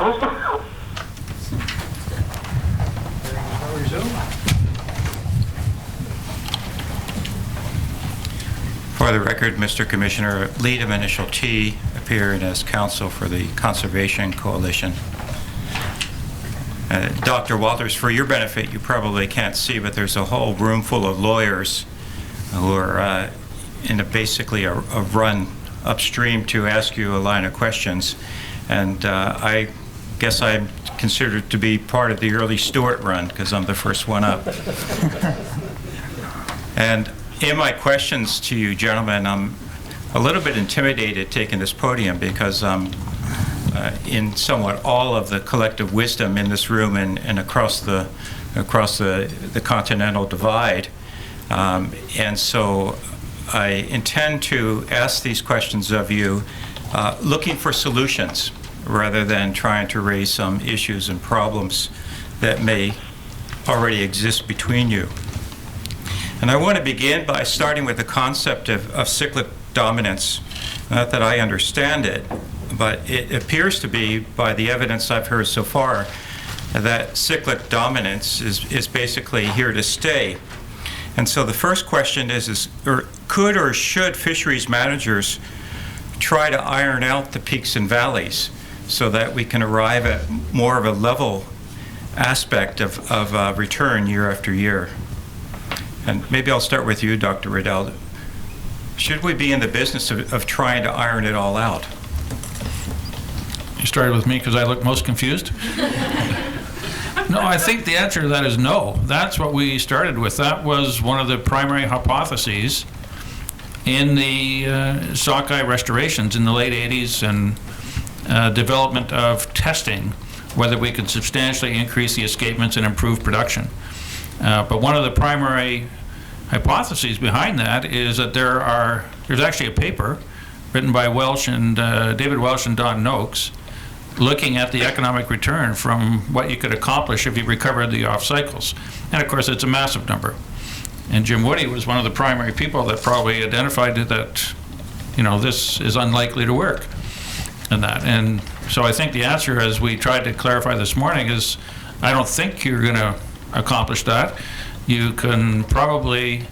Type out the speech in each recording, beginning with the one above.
For the record, Mr. Commissioner, lead of initial T, appearing as counsel for the Conservation Coalition. Dr. Walters, for your benefit, you probably can't see, but there's a whole room full of lawyers who are in basically a run upstream to ask you a line of questions. And I guess I'm considered to be part of the early Stewart run because I'm the first one up. And in my questions to you, gentlemen, I'm a little bit intimidated taking this podium because in somewhat all of the collective wisdom in this room and across the continental divide. And so I intend to ask these questions of you looking for solutions rather than trying to raise some issues and problems that may already exist between you. And I want to begin by starting with the concept of cyclic dominance. Not that I understand it, but it appears to be, by the evidence I've heard so far, that cyclic dominance is basically here to stay. And so the first question is could or should fisheries managers try to iron out the peaks and valleys so that we can arrive at more of a level aspect of return year after year? And maybe I'll start with you, Dr. Riddell. Should we be in the business of trying to iron it all out? You started with me because I look most confused? No, I think the answer to that is no. That's what we started with. That was one of the primary hypotheses in the sockeye restorations in the late 80s and development of testing, whether we could substantially increase the escapements and improve production. But one of the primary hypotheses behind that is that there's actually a paper written by David Welsh and Don Noakes looking at the economic return from what you could accomplish if you recovered the off cycles. And of course, it's a massive number. And Jim Woody was one of the primary people that probably identified that, this is unlikely to work and that. And so I think the answer, as we tried to clarify this morning, is I don't think you're going to accomplish that. You can probably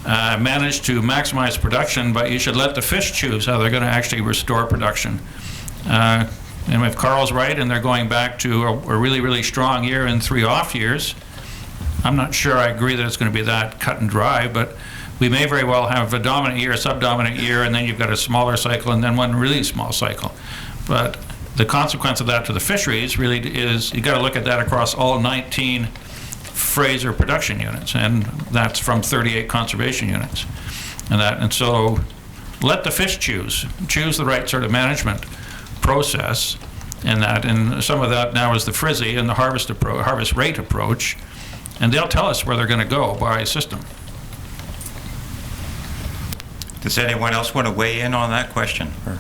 manage to maximize production, but you should let the fish choose how they're going to actually restore production. And if Carl's right and they're going back to a really, really strong year and 3 off years, I'm not sure I agree that it's going to be that cut and dry, but we may very well have a dominant year, a subdominant year, and then you've got a smaller cycle and then one really small cycle. But the consequence of that to the fisheries really is you got to look at that across all 19 Fraser production units, and that's from 38 conservation units. And so let the fish choose the right sort of management process, and some of that now is the frizzy and the harvest rate approach, and they'll tell us where they're going to go by system. Does anyone else want to weigh in on that question? Or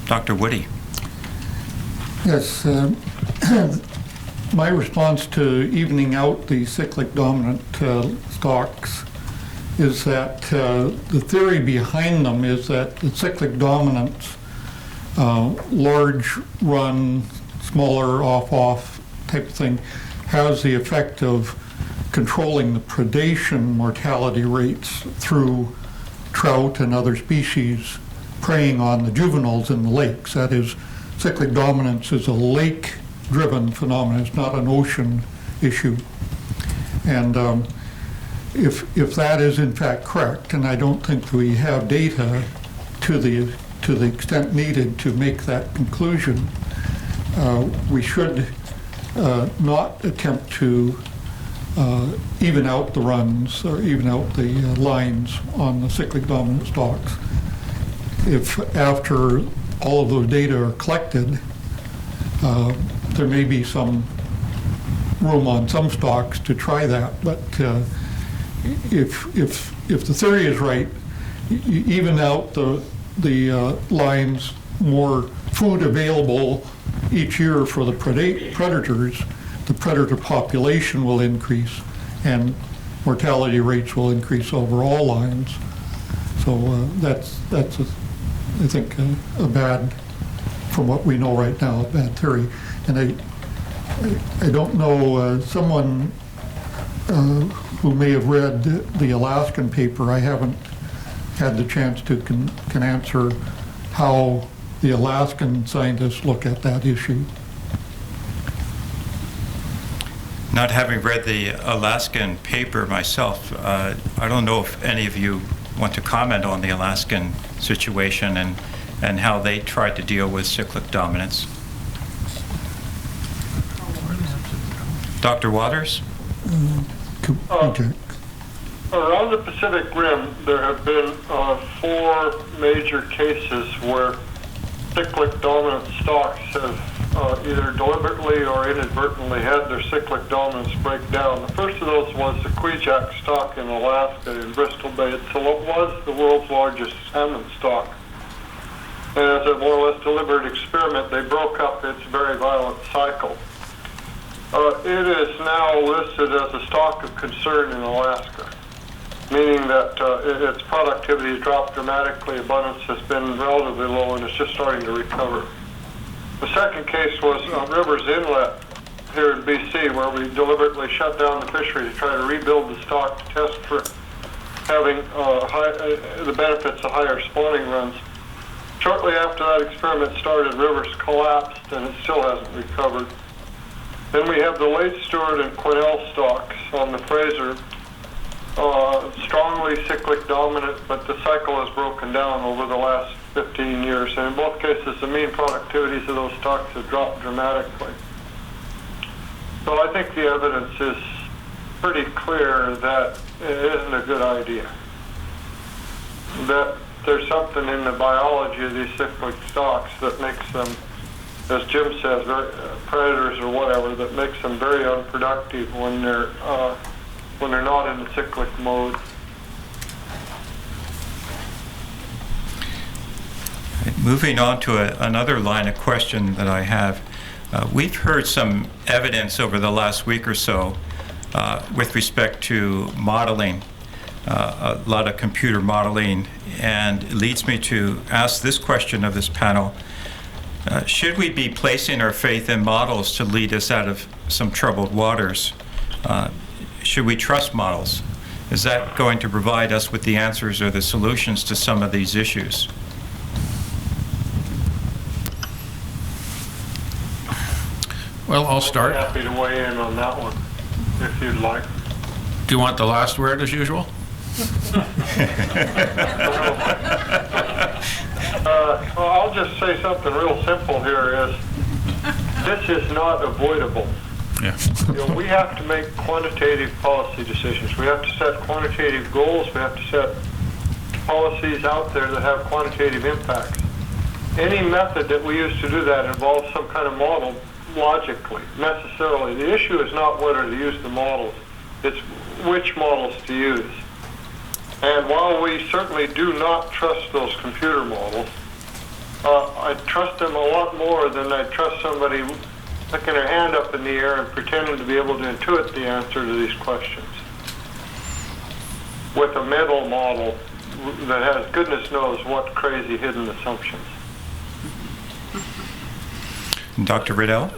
Dr. Woody? Yes. My response to evening out the cyclic dominant stocks is that the theory behind them is that the cyclic dominance, large run, smaller off type of thing, has the effect of controlling the predation mortality rates through trout and other species preying on the juveniles in the lakes. That is, cyclic dominance is a lake-driven phenomenon. It's not an ocean issue. And if that is in fact correct, and I don't think we have data to the extent needed to make that conclusion, we should not attempt to even out the runs or even out the lines on the cyclic dominant stocks. If after all of those data are collected, there may be some room on some stocks to try that, but if the theory is right, you even out the lines, more food available each year for the predators, the predator population will increase and mortality rates will increase over all lines. So that's I think a bad, from what we know right now, a bad theory. And I don't know, someone who may have read the Alaskan paper, I haven't had the chance to can answer how the Alaskan scientists look at that issue. Not having read the Alaskan paper myself, I don't know if any of you want to comment on the Alaskan situation and how they tried to deal with cyclic dominance. Dr. Waters? Project. Around the Pacific Rim, there have been 4 major cases where cyclic dominant stocks have either deliberately or inadvertently had their cyclic dominance break down. The first of those was the Kvichak stock in Alaska in Bristol Bay. It was the world's largest salmon stock. And as a more or less deliberate experiment, they broke up its very violent cycle. It is now listed as a stock of concern in Alaska, meaning that its productivity has dropped dramatically, abundance has been relatively low, and it's just starting to recover. The second case was Rivers Inlet here in BC, where we deliberately shut down the fishery to try to rebuild the stock to test for having the benefits of higher spawning runs. Shortly after that experiment started, Rivers collapsed, and it still hasn't recovered. Then we have the Lake Stewart and Quesnel stocks on the Fraser, strongly cyclic dominant, but the cycle has broken down over the last 15 years. And in both cases, the mean productivities of those stocks have dropped dramatically. So I think the evidence is pretty clear that it isn't a good idea. That there's something in the biology of these cyclic stocks that makes them, as Jim says, predators or whatever, that makes them very unproductive when they're not in the cyclic mode. Moving on to another line of question that I have. We've heard some evidence over the last week or so with respect to modeling, a lot of computer modeling, and it leads me to ask this question of this panel. Should we be placing our faith in models to lead us out of some troubled waters? Should we trust models? Is that going to provide us with the answers or the solutions to some of these issues? Well, I'll start. I'm happy to weigh in on that one, if you'd like. Do you want the last word as usual? Well, I'll just say something real simple here is, this is not avoidable. Yeah. We have to make quantitative policy decisions. We have to set quantitative goals. We have to set policies out there that have quantitative impacts. Any method that we use to do that involves some kind of model logically, necessarily. The issue is not whether to use the models, it's which models to use. And while we certainly do not trust those computer models, I trust them a lot more than I trust somebody sticking their hand up in the air and pretending to be able to intuit the answer to these questions with a mental model that has goodness knows what crazy hidden assumptions. Dr. Riddell?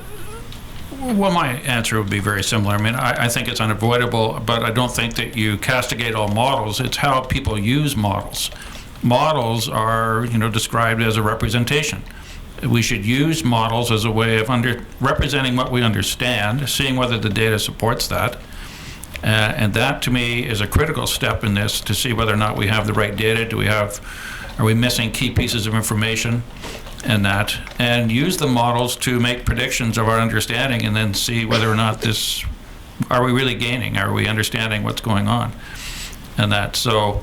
Well, my answer would be very similar. I mean, I think it's unavoidable, but I don't think that you castigate all models. It's how people use models. Models are, described as a representation. We should use models as a way of representing what we understand, seeing whether the data supports that. And that, to me, is a critical step in this to see whether or not we have the right data. Are we missing key pieces of information? And use the models to make predictions of our understanding, and then see whether or not are we really gaining? Are we understanding what's going on? So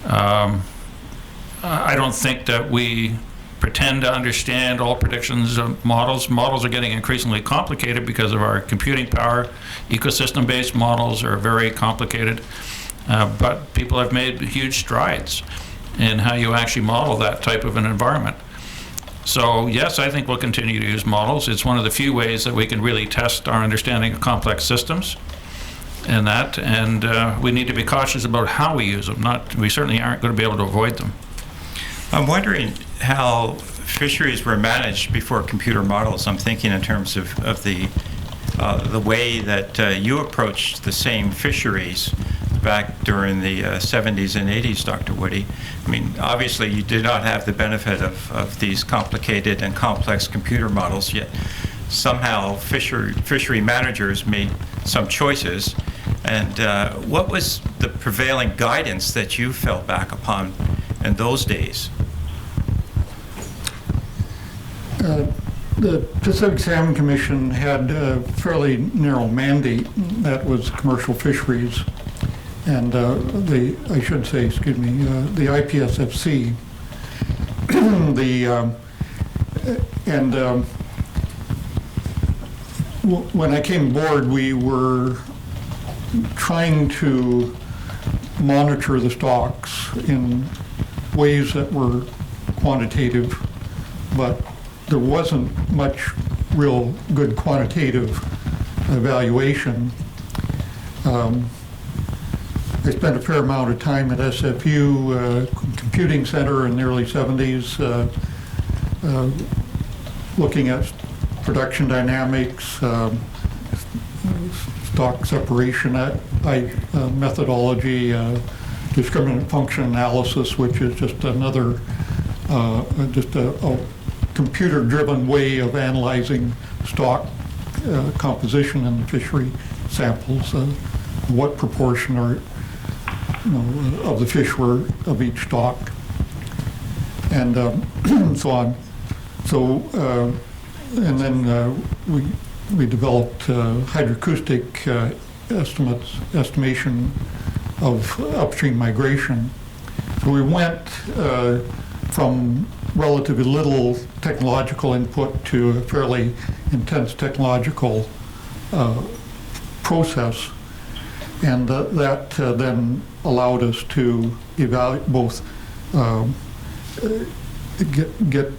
I don't think that we pretend to understand all predictions of models. Models are getting increasingly complicated because of our computing power. Ecosystem-based models are very complicated, but people have made huge strides in how you actually model that type of an environment. So yes, I think we'll continue to use models. It's one of the few ways that we can really test our understanding of complex systems and we need to be cautious about how we use them. We certainly aren't going to be able to avoid them. I'm wondering how fisheries were managed before computer models. I'm thinking in terms of the way that you approached the same fisheries back during the 70s and 80s, Dr. Woody. I mean, obviously you did not have the benefit of these complicated and complex computer models, yet somehow fishery managers made some choices. And what was the prevailing guidance that you fell back upon in those days? The Pacific Salmon Commission had a fairly narrow mandate, that was commercial fisheries. And the IPSFC, when I came aboard, we were trying to monitor the stocks in ways that were quantitative, but there wasn't much real good quantitative evaluation. I spent a fair amount of time at SFU Computing Center in the early 70s, looking at production dynamics, stock separation methodology, discriminant function analysis, which is just another, just a computer-driven way of analyzing stock composition in the fishery samples, what proportion of the fish were of each stock, and so on. So, and then we developed hydroacoustic estimation of upstream migration. So we went from relatively little technological input to a fairly intense technological process, and that then allowed us to evaluate both, get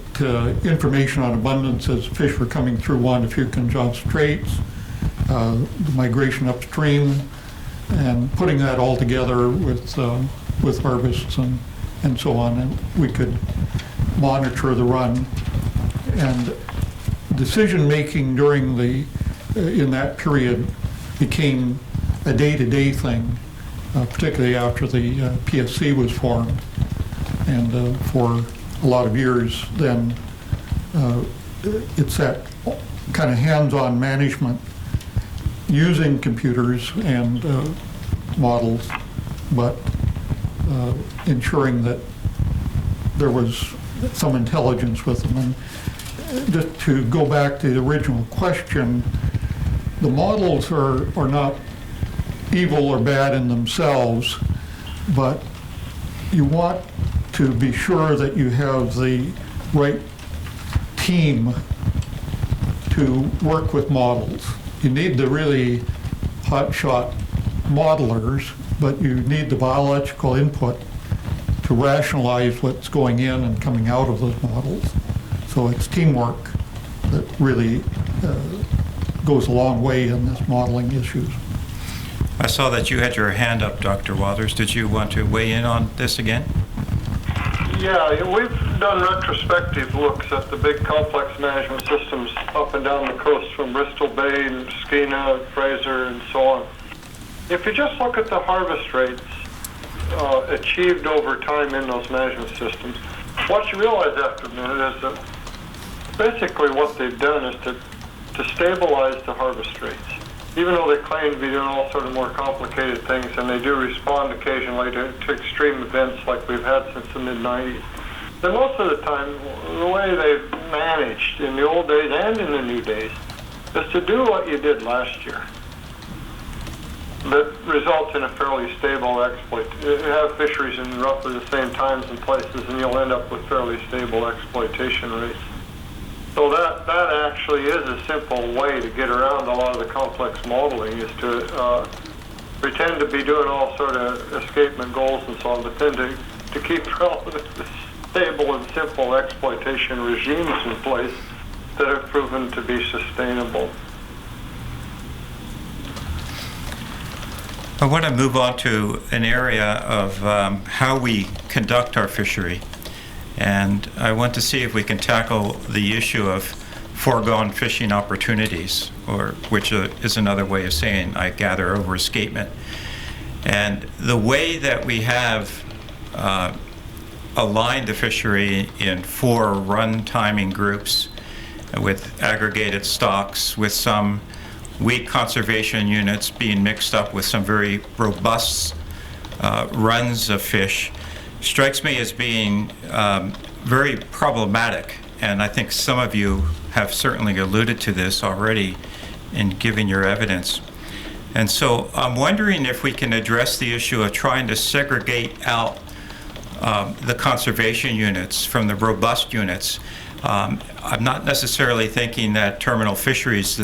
information on abundance as fish were coming through Juan de Fuca and John Straits, the migration upstream, and putting that all together with harvests and so on, and we could monitor the run. And decision making during in that period became a day-to-day thing, particularly after the PSC was formed. And for a lot of years then, it's that kind of hands-on management using computers and models, but ensuring that there was some intelligence with them. And just to go back to the original question, the models are not evil or bad in themselves, but you want to be sure that you have the right team to work with models. You need the really hotshot modelers, but you need the biological input to rationalize what's going in and coming out of those models. So it's teamwork that really goes a long way in this modeling issues. I saw that you had your hand up, Dr. Walters. Did you want to weigh in on this again? Yeah, we've done retrospective looks at the big complex management systems up and down the coast from Bristol Bay and Skeena, Fraser, and so on. If you just look at the harvest rates achieved over time in those management systems, what you realize after a minute is that basically what they've done is to stabilize the harvest rates. Even though they claim to be doing all sort of more complicated things, and they do respond occasionally to extreme events like we've had since the mid-90s, then most of the time, the way they've managed in the old days and in the new days is to do what you did last year. That results in a fairly stable exploit. You have fisheries in roughly the same times and places, and you'll end up with fairly stable exploitation rates. So that actually is a simple way to get around a lot of the complex modeling, is to pretend to be doing all sort of escapement goals and so on, but then to keep relatively stable and simple exploitation regimes in place that have proven to be sustainable. I want to move on to an area of how we conduct our fishery. And I want to see if we can tackle the issue of foregone fishing opportunities, or which is another way of saying, I gather, over escapement. And the way that we have aligned the fishery in 4 run timing groups with aggregated stocks, with some weak conservation units being mixed up with some very robust runs of fish, strikes me as being very problematic. And I think some of you have certainly alluded to this already in giving your evidence. And so I'm wondering if we can address the issue of trying to segregate out the conservation units from the robust units. I'm not necessarily thinking that terminal fisheries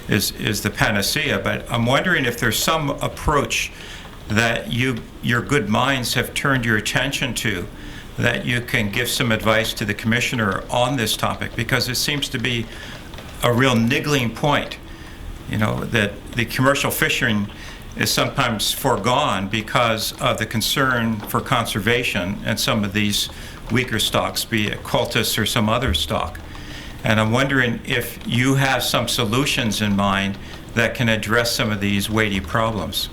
is the panacea, but I'm wondering if there's some approach that your good minds have turned your attention to, that you can give some advice to the commissioner on this topic, because it seems to be a real niggling point, you know, that the commercial fishing is sometimes foregone because of the concern for conservation and some of these weaker stocks, be it cultus or some other stock. And I'm wondering if you have some solutions in mind that can address some of these weighty problems.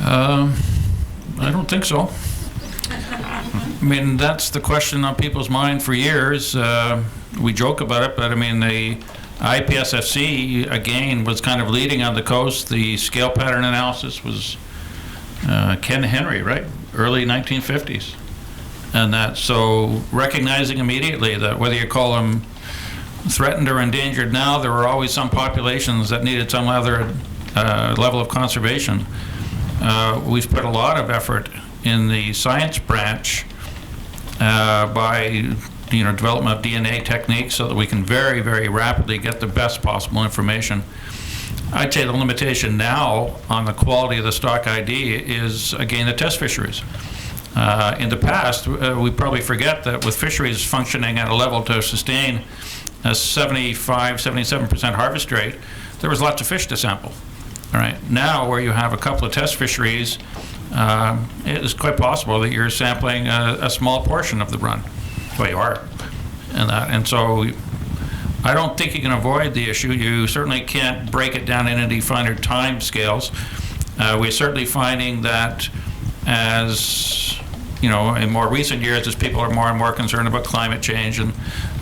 I don't think so. I mean, that's the question on people's mind for years. We joke about it, but I mean, the IPSFC, again, was kind of leading on the coast. The scale pattern analysis was Ken Henry, right? Early 1950s. And that, so recognizing immediately that whether you call them threatened or endangered now, there were always some populations that needed some other level of conservation. We've put a lot of effort in the science branch by development of DNA techniques so that we can very, very rapidly get the best possible information. I'd say the limitation now on the quality of the stock ID is, again, the test fisheries. In the past, we probably forget that with fisheries functioning at a level to sustain a 75, 77% harvest rate, there was lots of fish to sample. All right. Now, where you have a couple of test fisheries, it is quite possible that you're sampling a small portion of the run. Well, you are. And so I don't think you can avoid the issue. You certainly can't break it down into defined time scales. We're certainly finding that as, in more recent years, as people are more and more concerned about climate change and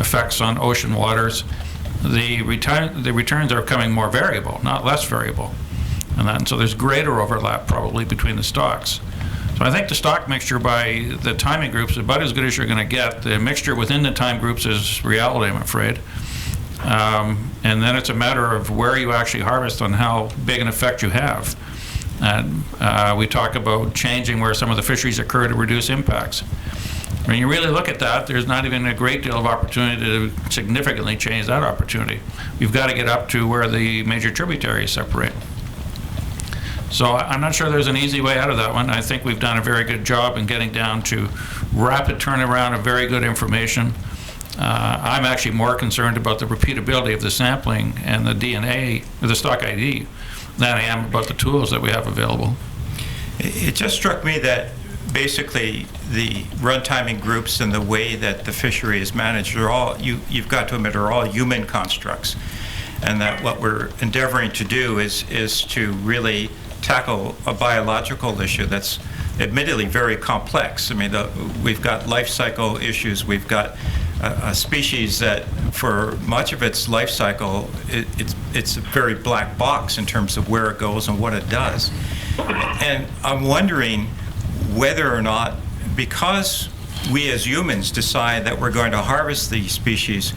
effects on ocean waters, the returns are becoming more variable, not less variable. And so there's greater overlap probably between the stocks. So I think the stock mixture by the timing groups is about as good as you're going to get. The mixture within the time groups is reality, I'm afraid. And then it's a matter of where you actually harvest on how big an effect you have. And we talk about changing where some of the fisheries occur to reduce impacts. When you really look at that, there's not even a great deal of opportunity to significantly change that opportunity. You've got to get up to where the major tributaries separate. So I'm not sure there's an easy way out of that one. I think we've done a very good job in getting down to rapid turnaround of very good information. I'm actually more concerned about the repeatability of the sampling and the DNA, or the stock ID, than I am about the tools that we have available. It just struck me that basically the run timing groups and the way that the fishery is managed are all, you've got to admit, are all human constructs. And that what we're endeavoring to do is to really tackle a biological issue that's admittedly very complex. I mean, we've got life cycle issues. We've got a species that, for much of its life cycle, it's a very black box in terms of where it goes and what it does. And I'm wondering whether or not, because we as humans decide that we're going to harvest these species,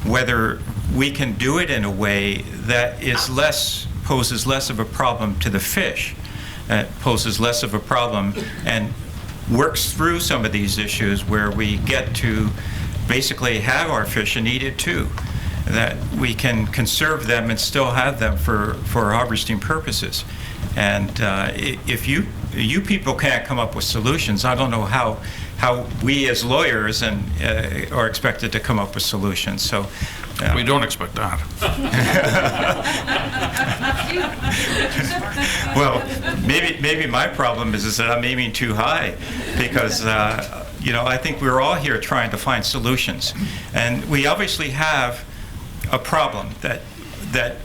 whether we can do it in a way that poses less of a problem to the fish, poses less of a problem, and works through some of these issues where we get to basically have our fish and eat it too, that we can conserve them and still have them for harvesting purposes. And if you people can't come up with solutions, I don't know how we as lawyers are expected to come up with solutions. So we don't expect that. maybe my problem is that I'm aiming too high because, you know, I think we're all here trying to find solutions. And we obviously have a problem that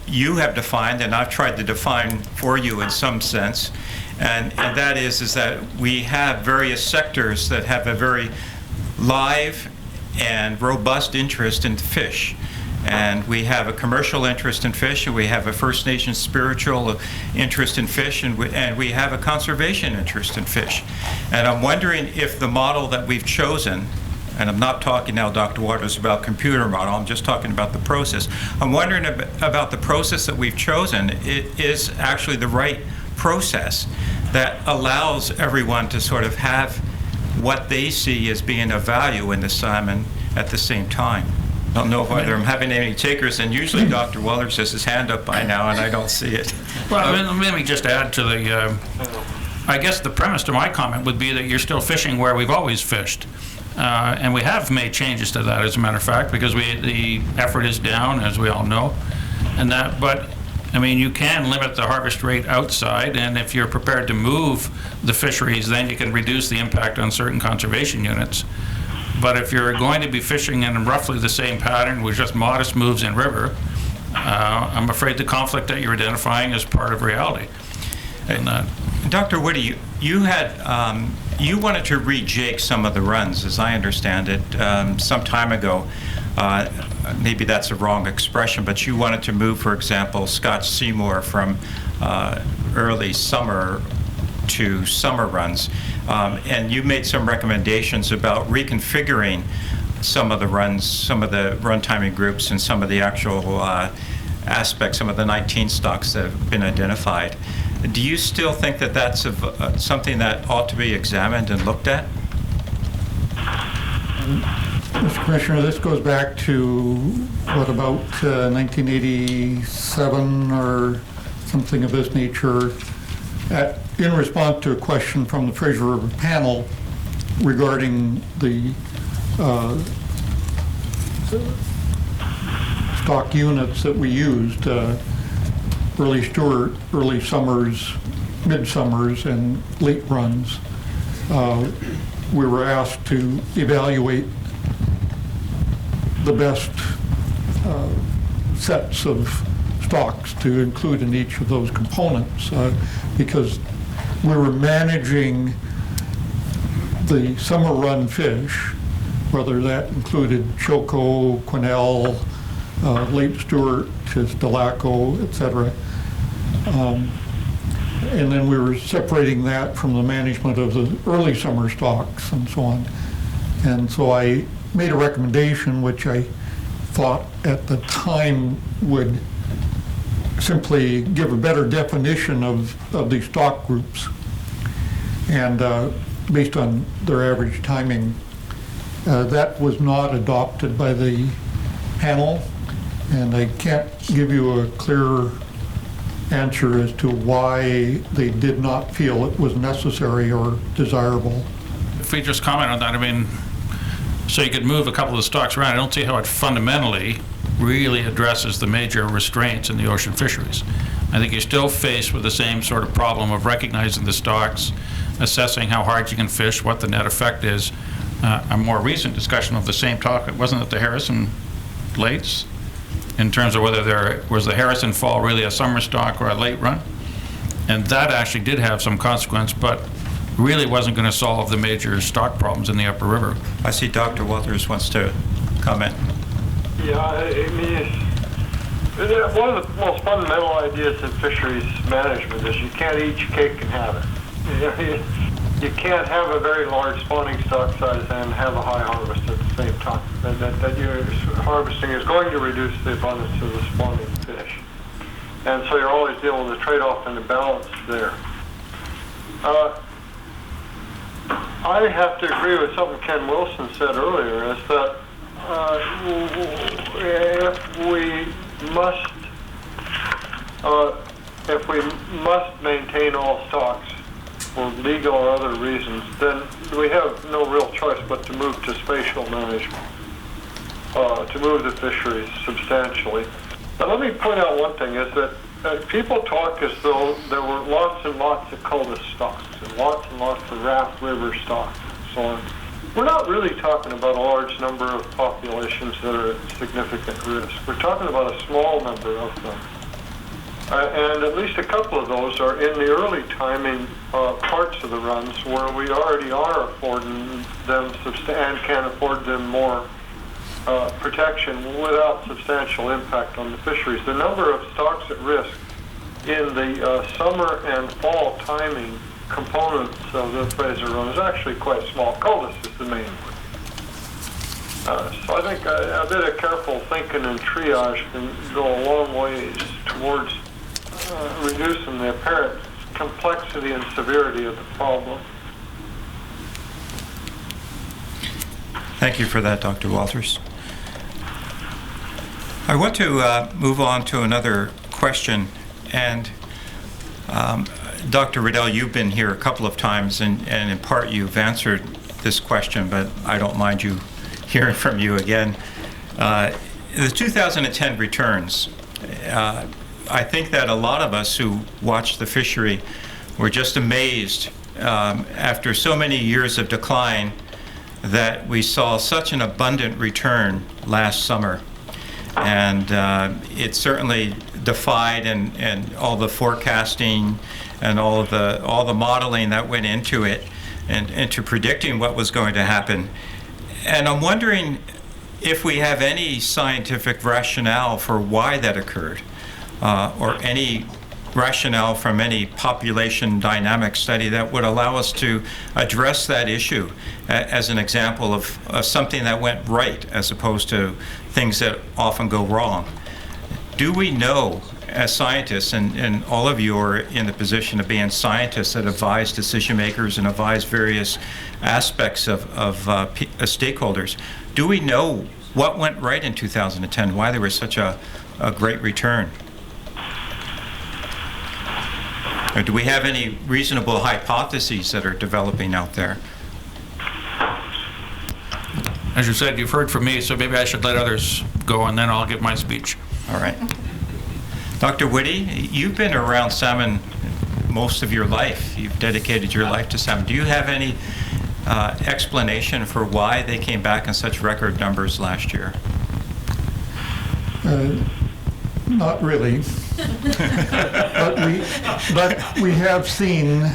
you have defined and I've tried to define for you in some sense. And that is that we have various sectors that have a very live and robust interest in fish. And we have a commercial interest in fish, and we have a First Nations spiritual interest in fish, and we have a conservation interest in fish. And I'm wondering if the model that we've chosen, and I'm not talking now, Dr. Waters, about computer model, I'm just talking about the process. I'm wondering about the process that we've chosen. It is actually the right process that allows everyone to sort of have what they see as being of value in the salmon at the same time. I don't know whether I'm having any takers, and usually Dr. Waters has his hand up by now, and I don't see it. Well, let me just add to the, I guess the premise to my comment would be that you're still fishing where we've always fished. And we have made changes to that, as a matter of fact, because the effort is down, as we all know. And that, but, I mean, you can limit the harvest rate outside, and if you're prepared to move the fisheries, then you can reduce the impact on certain conservation units. But if you're going to be fishing in roughly the same pattern with just modest moves in river, I'm afraid the conflict that you're identifying is part of reality. And Dr. Woody, you had you wanted to rejig some of the runs, as I understand it, some time ago. Maybe that's a wrong expression, but you wanted to move, for example, Scotch Seymour from early summer to summer runs. And you made some recommendations about reconfiguring some of the runs, some of the run timing groups, and some of the actual aspects, some of the 19 stocks that have been identified. Do you still think that that's something that ought to be examined and looked at? Mr. Commissioner, this goes back to, what, about 1987 or something of this nature, in response to a question from the Fraser River panel regarding the stock units that we used, early Stewart, early summers, mid-summers, and late runs. We were asked to evaluate the best sets of stocks to include in each of those components, because we were managing the summer run fish, whether that included Choco, Quesnel, late Stewart, Delaco, etc. And then we were separating that from the management of the early summer stocks and so on. And so I made a recommendation which I thought at the time would simply give a better definition of these stock groups, and based on their average timing. That was not adopted by the panel, and I can't give you a clear answer as to why they did not feel it was necessary or desirable. if we just comment on that, I mean, so you could move a couple of the stocks around. I don't see how it fundamentally really addresses the major restraints in the ocean fisheries. I think you're still faced with the same sort of problem of recognizing the stocks, assessing how hard you can fish, what the net effect is. A more recent discussion of the same topic, wasn't it the Harrison Lakes? In terms of whether there was the Harrison Fall really a summer stock or a late run? And that actually did have some consequence, but really wasn't going to solve the major stock problems in the upper river. I see Dr. Walters wants to comment. Yeah, I mean, one of the most fundamental ideas in fisheries management is you can't eat your cake and have it. You can't have a very large spawning stock size and have a high harvest at the same time. And that your harvesting is going to reduce the abundance of the spawning fish. And so you're always dealing with a trade-off and a balance there. I have to agree with something Ken Wilson said earlier, is that if we must maintain all stocks for legal or other reasons, then we have no real choice but to move to spatial management, to move the fisheries substantially. Now let me point out one thing, is that people talk as though there were lots and lots of cultus stocks and lots of Raft River stocks and so on. We're not really talking about a large number of populations that are at significant risk. We're talking about a small number of them. And at least a couple of those are in the early timing parts of the runs where we already are affording them and can afford them more protection without substantial impact on the fisheries. The number of stocks at risk in the summer and fall timing components of the Fraser Run is actually quite small. Cultus is the main one. So I think a bit of careful thinking and triage can go a long ways towards reducing the apparent complexity and severity of the problem. Thank you for that, Dr. Walters. I want to move on to another question, and Dr. Riddell, you've been here a couple of times, and in part you've answered this question, but I don't mind you hearing from you again. The 2010 returns, I think that a lot of us who watched the fishery were just amazed after so many years of decline that we saw such an abundant return last summer. And it certainly defied and all the forecasting and all the modeling that went into it and into predicting what was going to happen. And I'm wondering if we have any scientific rationale for why that occurred, or any rationale from any population dynamic study that would allow us to address that issue as an example of something that went right as opposed to things that often go wrong. Do we know, as scientists, and all of you are in the position of being scientists that advise decision makers and advise various aspects of stakeholders, do we know what went right in 2010, why there was such a great return? Or do we have any reasonable hypotheses that are developing out there? As you said, you've heard from me, so maybe I should let others go, and then I'll give my speech. All right. Dr. Whitty, you've been around salmon most of your life. You've dedicated your life to salmon. Do you have any explanation for why they came back in such record numbers last year? Not really. but we have seen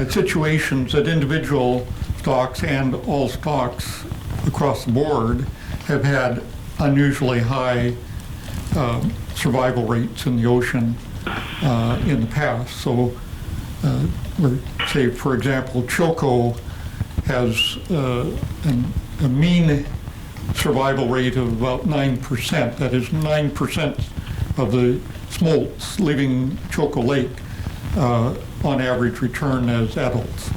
situations that individual stocks and all stocks across the board have had unusually high survival rates in the ocean in the past. So, say, for example, Choco has a mean survival rate of about 9%. That is 9% of the smolts leaving Choco Lake on average return as adults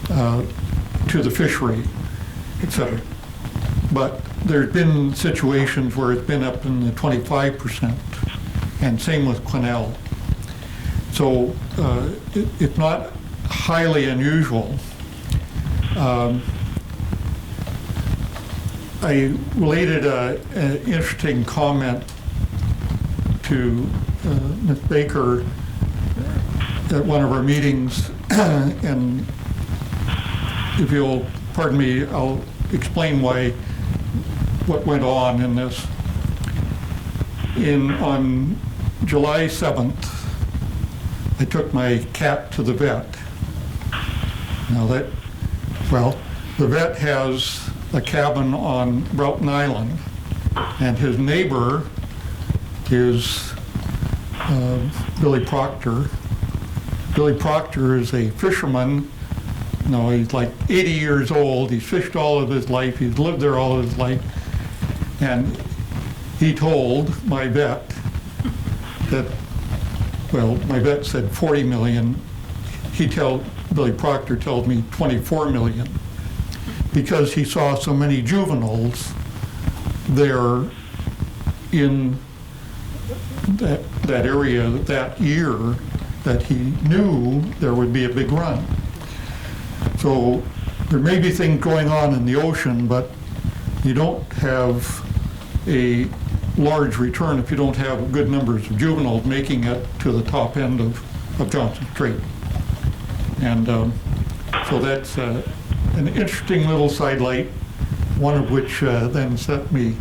to the fishery, etc. But there's been situations where it's been up in the 25%, and same with Quesnel. So it's not highly unusual. I related an interesting comment to Ms. Baker at one of our meetings, and if you'll pardon me, I'll explain what went on in this. On July 7th, I took my cat to the vet. Now the vet has a cabin on Broughton Island, and his neighbor is Billy Proctor. Billy Proctor is a fisherman. No, he's like 80 years old. He's fished all of his life. He's lived there all of his life. And he told my vet that, well, my vet said 40 million. Billy Proctor told me 24 million because he saw so many juveniles there in that area that year that he knew there would be a big run. So there may be things going on in the ocean, but you don't have a large return if you don't have good numbers of juveniles making it to the top end of Johnson Strait. And so that's an interesting little sidelight, one of which then set me,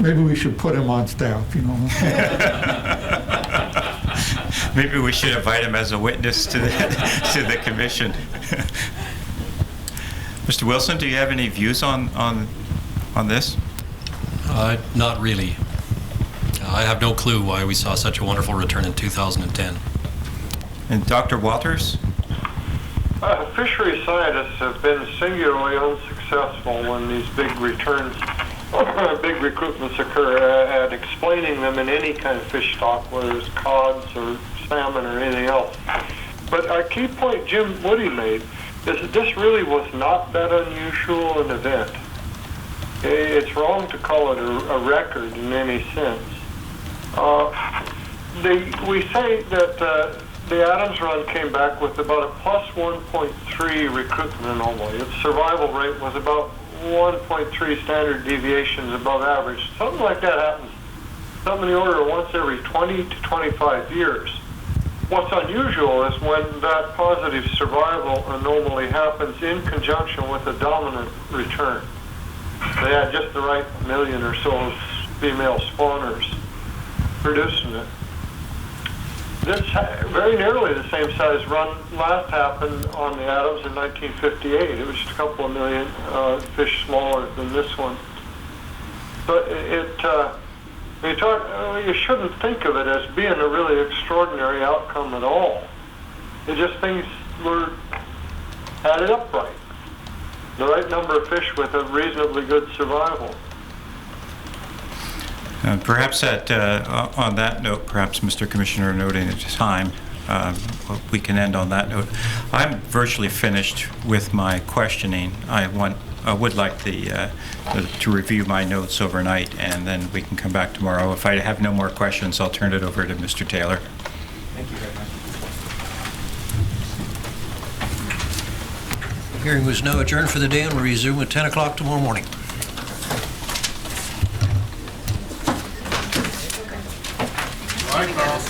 maybe we should put him on staff, you know. Maybe we should invite him as a witness to the commission. Mr. Wilson, do you have any views on this? Not really. I have no clue why we saw such a wonderful return in 2010. And Dr. Walters? Fishery scientists have been singularly unsuccessful when these big returns, big recruitments occur at explaining them in any kind of fish stock, whether it's cods or salmon or anything else. But a key point Jim Woody made is that this really was not that unusual an event. It's wrong to call it a record in any sense. We say that the Adams run came back with about a plus 1.3 recruitment anomaly. Its survival rate was about 1.3 standard deviations above average. Something like that happens, something in the order of once every 20 to 25 years. What's unusual is when that positive survival anomaly happens in conjunction with a dominant return. They had just the right million or so of female spawners producing it. This very nearly the same size run last happened on the Adams in 1958. It was just a couple of million fish smaller than this one. But you shouldn't think of it as being a really extraordinary outcome at all. It just things were added up right. The right number of fish with a reasonably good survival. Perhaps on that note, perhaps Mr. Commissioner, noting the time, we can end on that note. I'm virtually finished with my questioning. I would like to review my notes overnight, and then we can come back tomorrow. If I have no more questions, I'll turn it over to Mr. Taylor. Thank you very much. Hearing was now adjourned for the day and will resume at 10 o'clock tomorrow morning. Bye, Carl.